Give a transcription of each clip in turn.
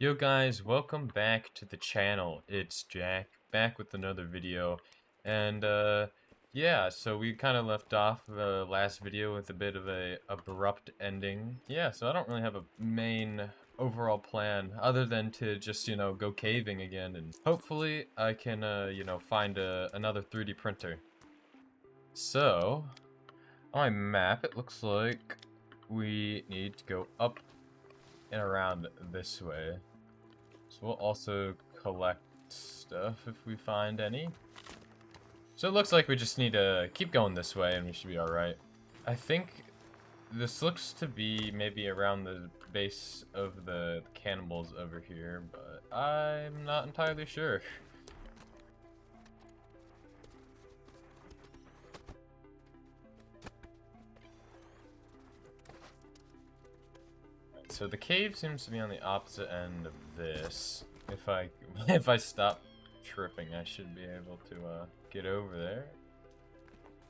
Yo guys, welcome back to the channel. It's Jack, back with another video. And yeah, so we kind of left off the last video with a bit of a abrupt ending. Yeah, so I don't really have a main overall plan other than to just, go caving again, and hopefully I can find another 3D printer. So, on my map, it looks like we need to go up and around this way. So we'll also collect stuff if we find any. So it looks like we just need to keep going this way and we should be alright. I think this looks to be maybe around the base of the cannibals over here, but I'm not entirely sure. So the cave seems to be on the opposite end of this. If I stop tripping, I should be able to get over there.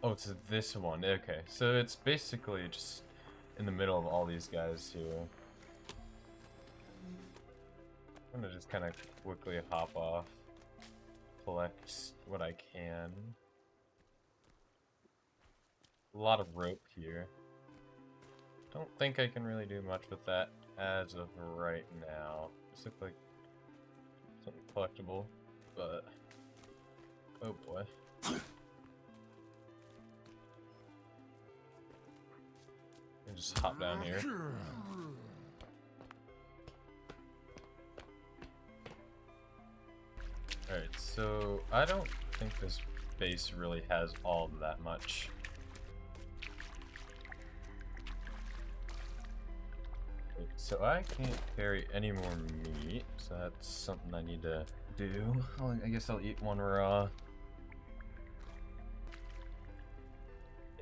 Oh, it's this one. Okay, so it's basically just in the middle of all these guys here. I'm gonna just kind of quickly hop off, collect what I can. A lot of rope here. Don't think I can really do much with that as of right now. This looks like something collectible, but oh boy. And just hop down here. Alright, so I don't think this base really has all of that much. So I can't carry any more meat, so that's something I need to do. I guess I'll eat one raw.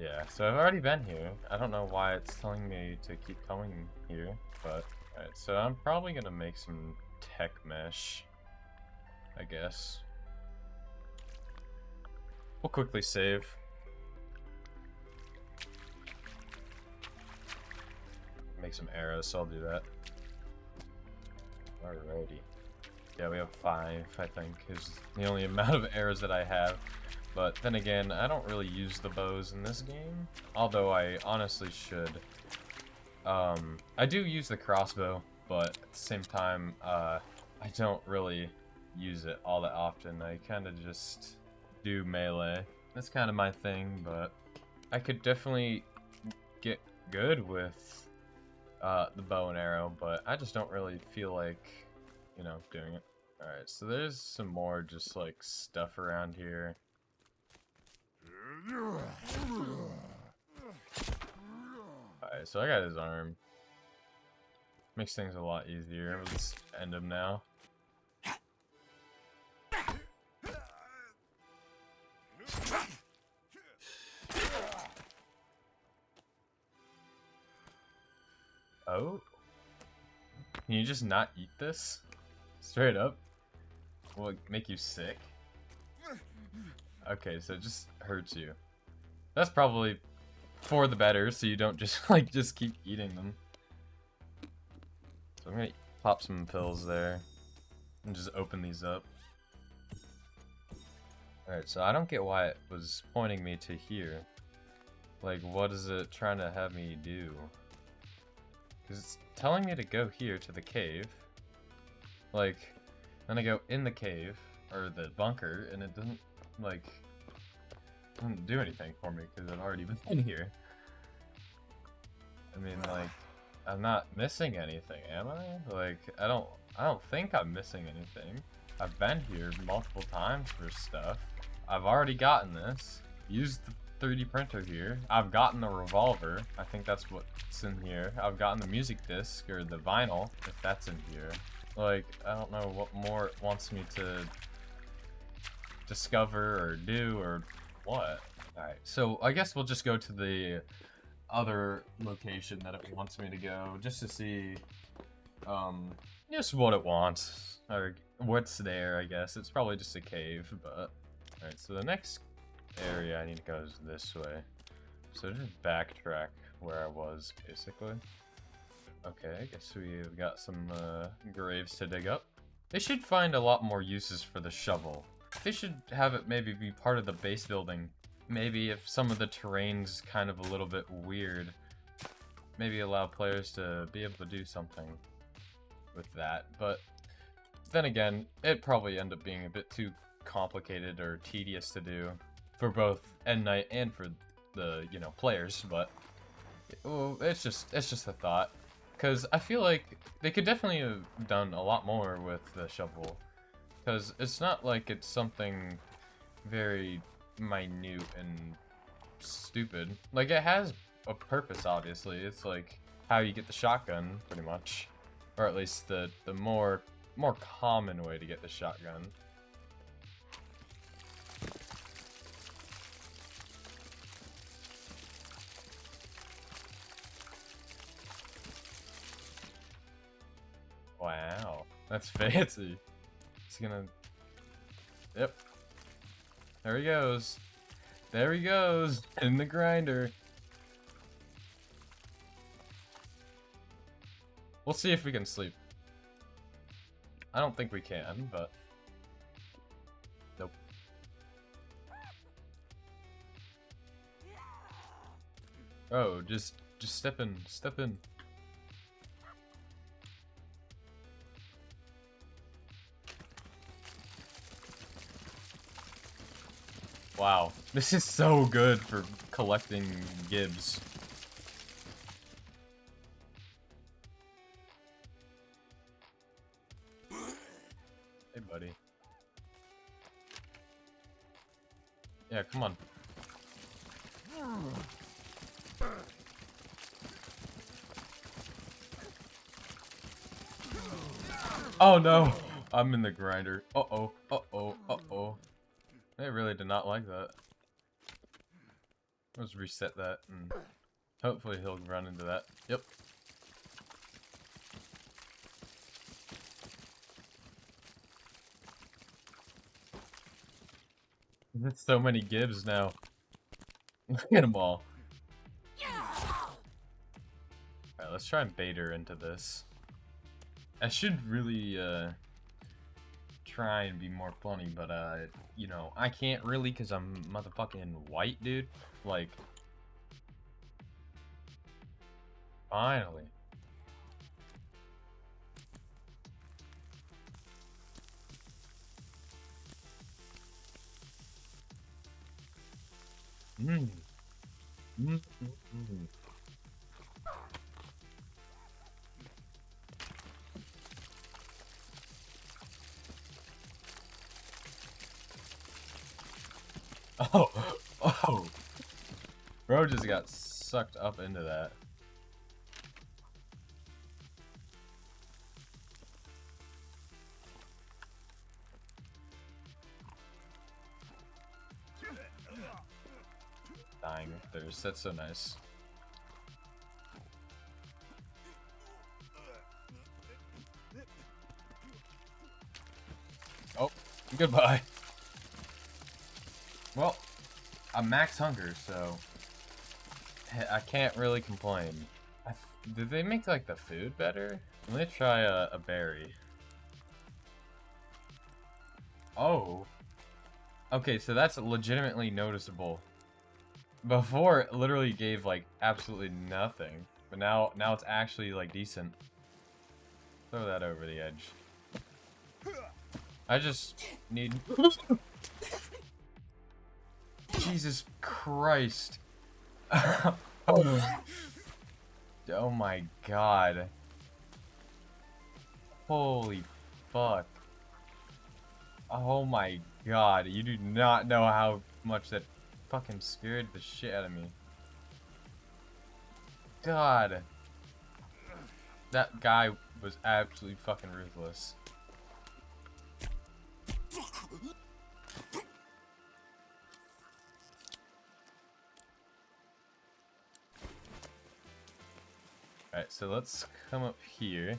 Yeah, so I've already been here. I don't know why it's telling me to keep coming here, but alright, so I'm probably gonna make some tech mesh, I guess. We'll quickly save. Make some arrows, so I'll do that. Alrighty. Yeah, we have 5, I think, is the only amount of arrows that I have. But then again, I don't really use the bows in this game. Although I honestly should. I do use the crossbow, but at the same time, I don't really use it all that often. I kind of just do melee. That's kind of my thing, but I could definitely get good with the bow and arrow, but I just don't really feel like, doing it. Alright, so there's some more just like stuff around here. Alright, so I got his arm. Makes things a lot easier. We'll just end him now. Oh? Can you just not eat this? Straight up? Will it make you sick? Okay, so it just hurts you. That's probably for the better, so you don't just just keep eating them. So I'm gonna pop some pills there and just open these up. Alright, so I don't get why it was pointing me to here. Like, what is it trying to have me do? Because it's telling me to go here to the cave. Like, then I go in the cave, or the bunker, and it doesn't do anything for me because I've already been in here. I mean, like, I'm not missing anything, am I? Like, I don't think I'm missing anything. I've been here multiple times for stuff. I've already gotten this. Used the 3D printer here. I've gotten the revolver. I think that's what's in here. I've gotten the music disc, or the vinyl, if that's in here. Like, I don't know what more it wants me to discover or do or what. Alright, so I guess we'll just go to the other location that it wants me to go, just to see just what it wants, or what's there, I guess. It's probably just a cave, but alright, so the next area I need to go is this way. So just backtrack where I was, basically. Okay, I guess we've got some graves to dig up. They should find a lot more uses for the shovel. They should have it maybe be part of the base building. Maybe if some of the terrain's kind of a little bit weird, maybe allow players to be able to do something with that. But then again, it'd probably end up being a bit too complicated or tedious to do for both End Knight and for the, you know, players. But it's just a thought. Because I feel like they could definitely have done a lot more with the shovel. Because it's not like it's something very minute and stupid. Like, it has a purpose, obviously. It's like how you get the shotgun, pretty much. Or at least the more common way to get the shotgun. Wow, that's fancy. It's gonna... Yep. There he goes. There he goes, in the grinder. We'll see if we can sleep. I don't think we can, but... Nope. Oh, just step in, step in. Wow, this is so good for collecting gibs. Hey, buddy. Yeah, come on. Oh no! I'm in the grinder. Uh-oh, uh-oh, uh-oh. I really did not like that. Let's reset that and hopefully he'll run into that. Yep. There's so many gibs now. Look at them all. Alright, let's try and bait her into this. I should really, try and be more funny, but, you know, I can't really because I'm motherfucking white, dude. Like, finally. Mm. Mm, mm, mm. Oh, oh. Bro just got sucked up into that. Dying. That's so nice. Oh, goodbye. Well, I'm max hunger, so I can't really complain. Did they make like the food better? Let me try a berry. Oh. Okay, so that's legitimately noticeable. Before, it literally gave like absolutely nothing, but now it's actually like decent. Throw that over the edge. I just need... Jesus Christ. Oh my god. Holy fuck. Oh my god. You do not know how much that fucking scared the shit out of me. God. That guy was absolutely fucking ruthless. Alright, so let's come up here.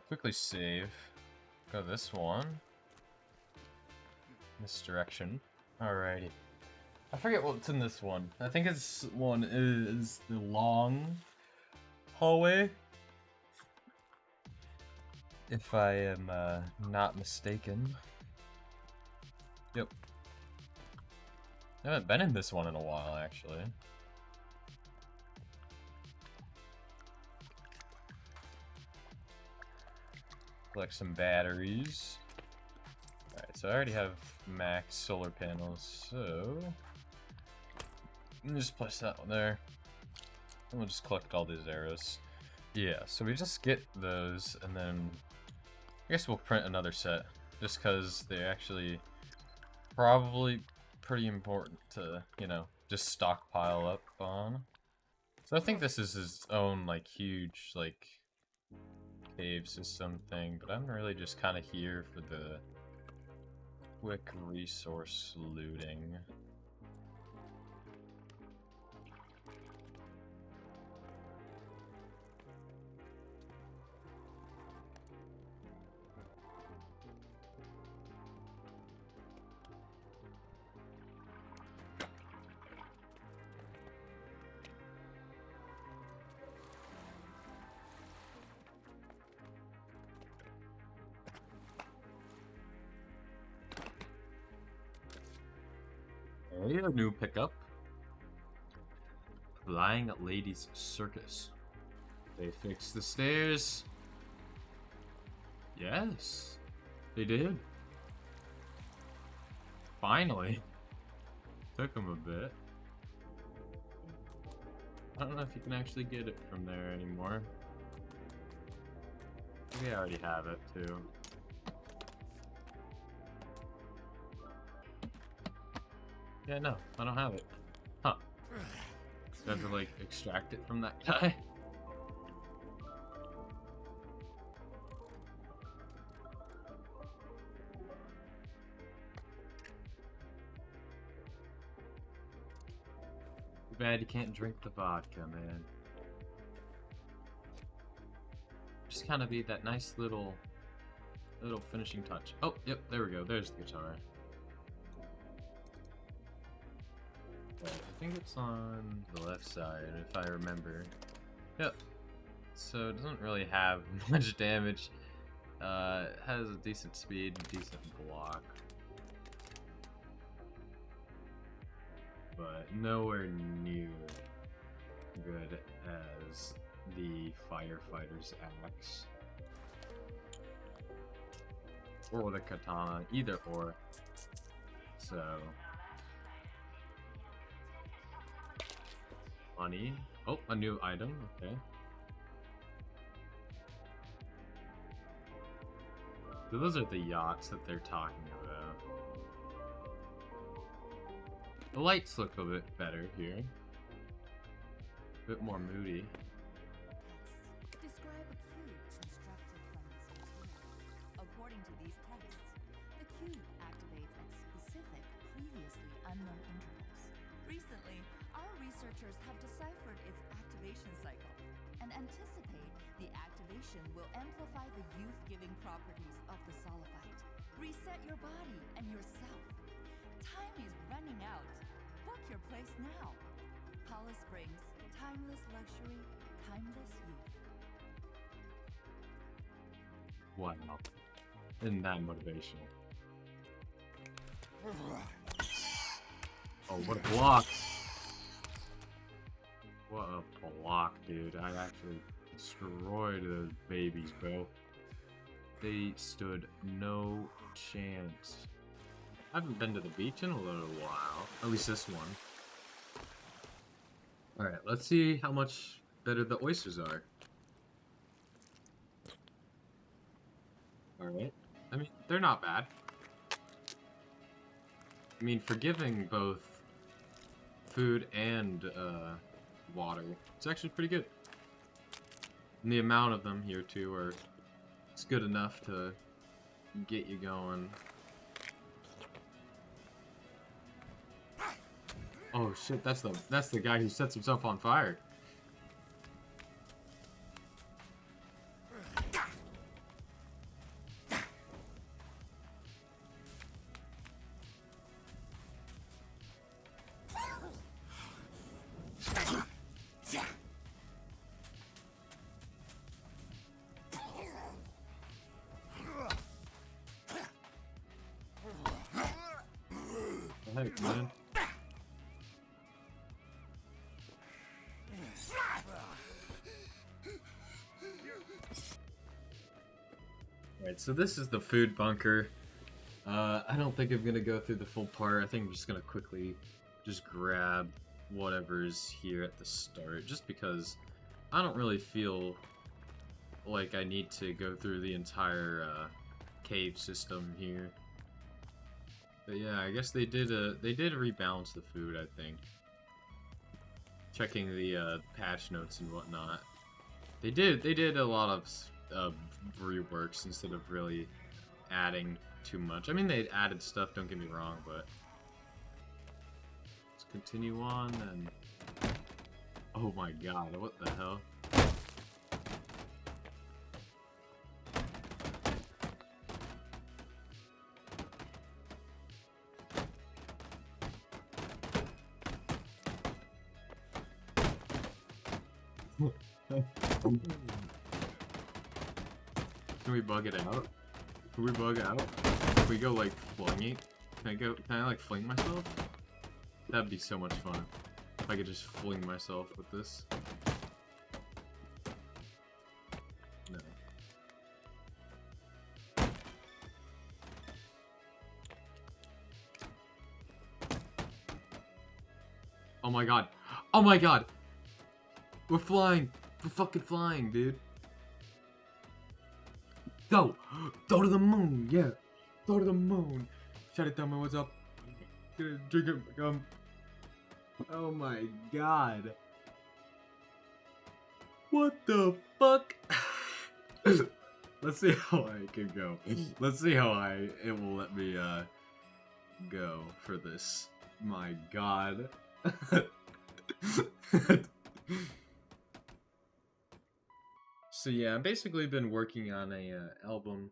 Quickly save. Go this one. This direction. Alrighty. I forget what's in this one. I think this one is the long hallway, if I am not mistaken. Yep. I haven't been in this one in a while, actually. Collect some batteries. Alright, so I already have max solar panels, so... let me just place that one there. And we'll just collect all these arrows. Yeah, so we just get those, and then... I guess we'll print another set. Just because they're actually probably pretty important to, you know, just stockpile up on. So I think this is his own, like, huge, like, cave system thing, but I'm really just kind of here for the quick resource looting. Hey, a new pickup. Flying Ladies Circus. They fixed the stairs. Yes, they did. Finally. Took them a bit. I don't know if you can actually get it from there anymore. Maybe I already have it too. Yeah, no, I don't have it. Huh. Do I have to, like, extract it from that guy? Too bad you can't drink the vodka, man. Just kind of be that nice little finishing touch. Oh, yep, there we go. There's the guitar. Right, I think it's on the left side, if I remember. Yep. So it doesn't really have much damage. It has a decent speed, decent block. But nowhere near good as the firefighter's axe. Or the katana, either or. So... money. Oh, a new item, okay. So those are the yachts that they're talking about. The lights look a bit better here. A bit more moody. Describe a cube constructed from this material. According to these texts, the cube activates at specific, previously unknown intervals. Recently, our researchers have deciphered its activation cycle and anticipate the activation will amplify the youth-giving properties of the solifite. Reset your body and yourself. Time is running out. Book your place now. Paula Springs, timeless luxury, timeless youth. Wow. Isn't that motivational? Oh, what a block! What a block, dude. I actually destroyed those babies, bro. They stood no chance. I haven't been to the beach in a little while. At least this one. Alright, let's see how much better the oysters are. Alright. I mean, they're not bad. I mean, for giving both food and water, it's actually pretty good. And the amount of them here too are, it's good enough to get you going. Oh shit, that's the guy who sets himself on fire. heck, man? Alright, so this is the food bunker. I don't think I'm gonna go through the full part. I think I'm just gonna quickly just grab whatever's here at the start, just because I don't really feel like I need to go through the entire cave system here. But yeah, I guess they did rebalance the food, I think. Checking the patch notes and whatnot. They did a lot of reworks instead of really adding too much. I mean, they added stuff, don't get me wrong, but let's continue on and oh my god, what the hell? Can we bug it out? Can we bug out? Can we go like fling it? Can I like fling myself? That'd be so much fun. If I could just fling myself with this. No. Oh my god. Oh my god! We're flying! We're fucking flying, dude. Go! Go to the moon, yeah! Go to the moon! Shut it down, man, what's up? Drink it, oh my god. What the fuck? Let's see how I can go. Let's see how it will let me, go for this. My god. So yeah, I've basically been working on a album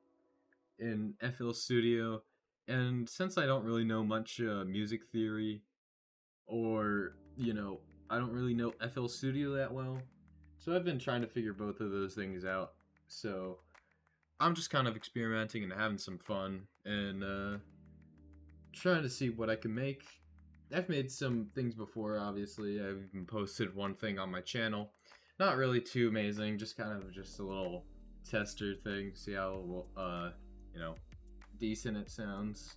in FL Studio, and since I don't really know much music theory, or I don't really know FL Studio that well, so I've been trying to figure both of those things out. So I'm just kind of experimenting and having some fun, and trying to see what I can make. I've made some things before, obviously. I've even posted one thing on my channel. Not really too amazing, just kind of just a little tester thing, see how, decent it sounds.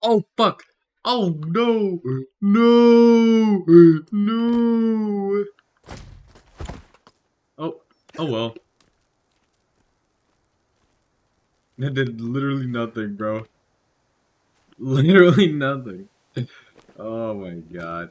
Oh, fuck. Oh, no. No. No. Oh. Oh, well. That did literally nothing, bro. Literally nothing. Oh, my God.